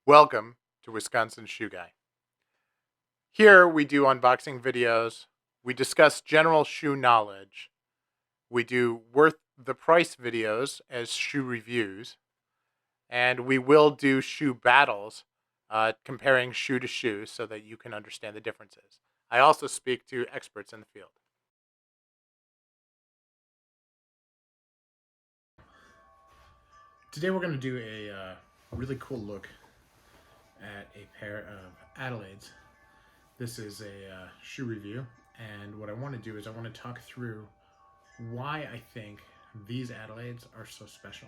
Welcome to Wisconsin Shoe Guy. Here we do unboxing videos, we discuss general shoe knowledge, we do worth the price videos as shoe reviews, and we will do shoe battles, comparing shoe to shoe so that you can understand the differences. I also speak to experts in the field. Today we're going to do a really cool look at a pair of Adelaides. This is a shoe review, and what I want to do is I want to talk through why I think these Adelaides are so special.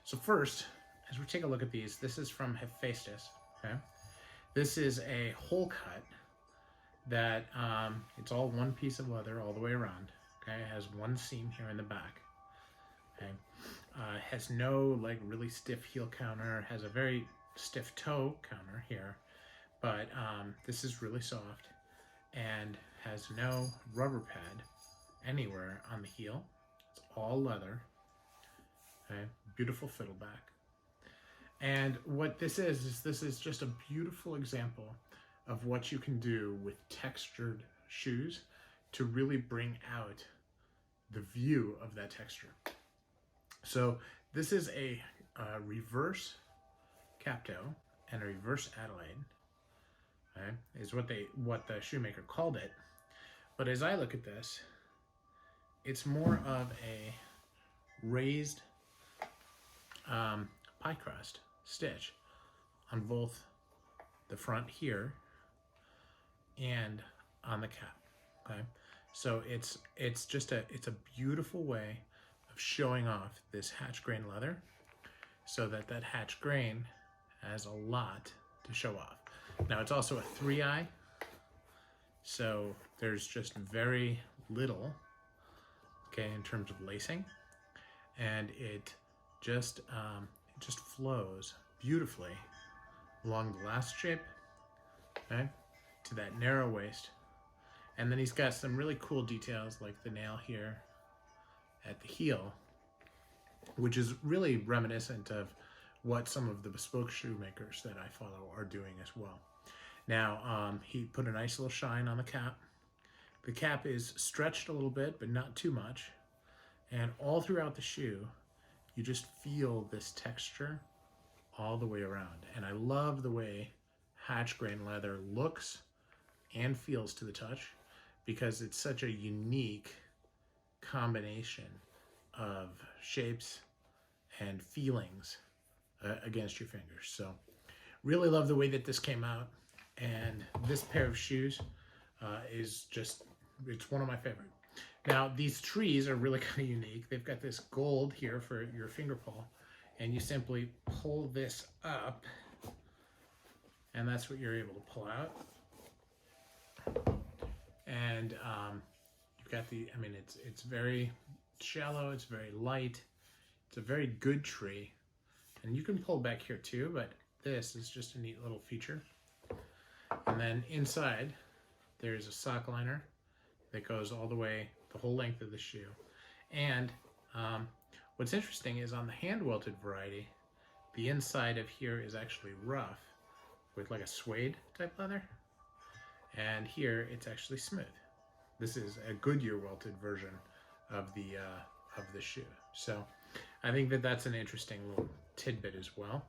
So first, as we take a look at these, this is from Hephaestus. Okay, this is a hole cut that it's all one piece of leather all the way around. Okay, it has one seam here in the back. Okay, has no like really stiff heel counter, has a very stiff toe counter here, but this is really soft and has no rubber pad anywhere on the heel. It's all leather. Okay, beautiful fiddleback. And what this is this is just a beautiful example of what you can do with textured shoes to really bring out the view of that texture. So this is a reverse cap toe and a reverse Adelaide. Okay, is what the shoemaker called it. But as I look at this, it's more of a raised pie crust stitch on both the front here and on the cap. Okay, so it's a beautiful way of showing off this hatch grain leather, so that hatch grain has a lot to show off. Now it's also a 3-eye, so there's just very little, okay, in terms of lacing, and it just flows beautifully along the last shape, okay, to that narrow waist. And then he's got some really cool details like the nail here at the heel, which is really reminiscent of what some of the bespoke shoemakers that I follow are doing as well. Now, he put a nice little shine on the cap. The cap is stretched a little bit, but not too much. And all throughout the shoe, you just feel this texture all the way around. And I love the way hatch grain leather looks and feels to the touch, because it's such a unique combination of shapes and feelings against your fingers. So really love the way that this came out, and this pair of shoes is just, it's one of my favorite. Now these trees are really kind of unique. They've got this gold here for your finger pull, and you simply pull this up, and that's what you're able to pull out. And you've got the, I mean, it's very shallow, it's very light, it's a very good tree. And you can pull back here too, but this is just a neat little feature. And then inside, there's a sock liner that goes all the way, the whole length of the shoe. And what's interesting is on the hand-welted variety, the inside of here is actually rough with like a suede type leather. And here it's actually smooth. This is a Goodyear welted version of the shoe. So I think that that's an interesting little tidbit as well.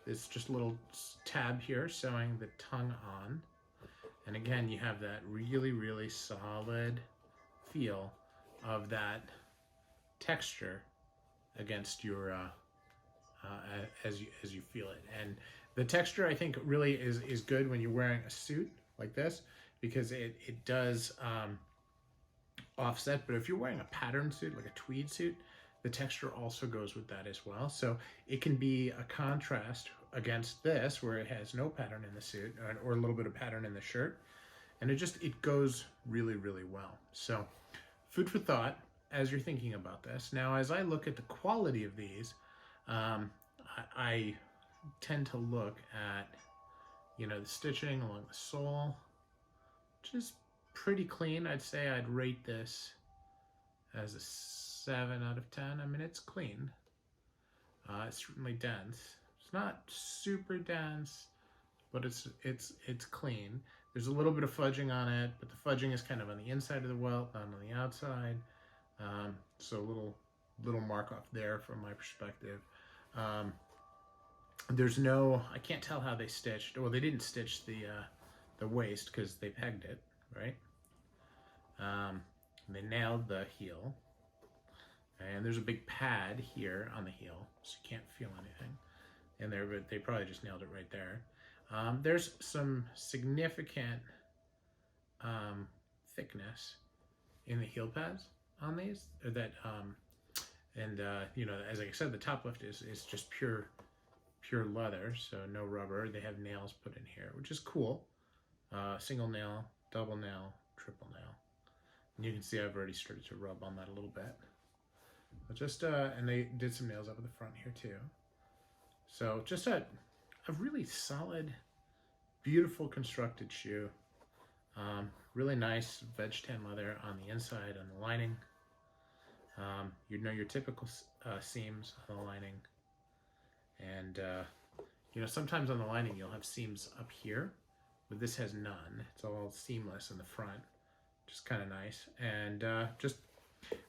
It's just a little tab here showing the tongue on. And again, you have that really, really solid feel of that texture against your, as you feel it. And the texture, I think, really is good when you're wearing a suit like this, because it does offset. But if you're wearing a pattern suit, like a tweed suit, the texture also goes with that as well. So it can be a contrast against this, where it has no pattern in the suit, or a little bit of pattern in the shirt. And it goes really, really well. So food for thought as you're thinking about this. Now, as I look at the quality of these, I tend to look at, you know, the stitching along the sole, which is pretty clean. I'd say I'd rate this as a 7 out of 10. I mean, it's clean. It's certainly dense. It's not super dense, but it's clean. There's a little bit of fudging on it, but the fudging is kind of on the inside of the welt, not on the outside. So a little mark off there from my perspective. There's no, I can't tell how they stitched. Well, they didn't stitch the waist because they pegged it, right? They nailed the heel. And there's a big pad here on the heel, so you can't feel anything in there, but they probably just nailed it right there. There's some significant thickness in the heel pads on these. You know, as I said, the top lift is just pure leather, so no rubber. They have nails put in here, which is cool. Single nail, double nail, triple nail. And you can see I've already started to rub on that a little bit. But just and they did some nails up at the front here too. So just a really solid, beautiful constructed shoe. Really nice veg tan leather on the inside, on the lining. You know, your typical seams on the lining. And you know, sometimes on the lining you'll have seams up here, but this has none. It's all seamless in the front, just kind of nice. And just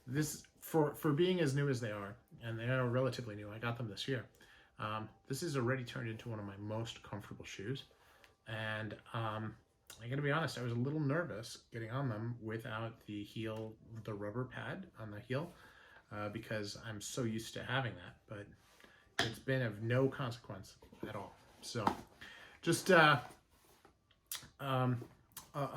this, for being as new as they are, and they are relatively new, I got them this year. This is already turned into one of my most comfortable shoes. And I gotta be honest, I was a little nervous getting on them without the heel, the rubber pad on the heel, because I'm so used to having that, but it's been of no consequence at all. So just a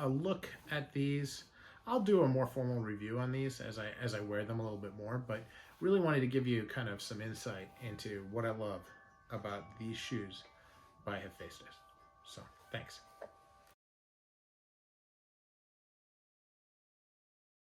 look at these. I'll do a more formal review on these as I wear them a little bit more, but really wanted to give you kind of some insight into what I love about these shoes by Hephaestus. So thanks.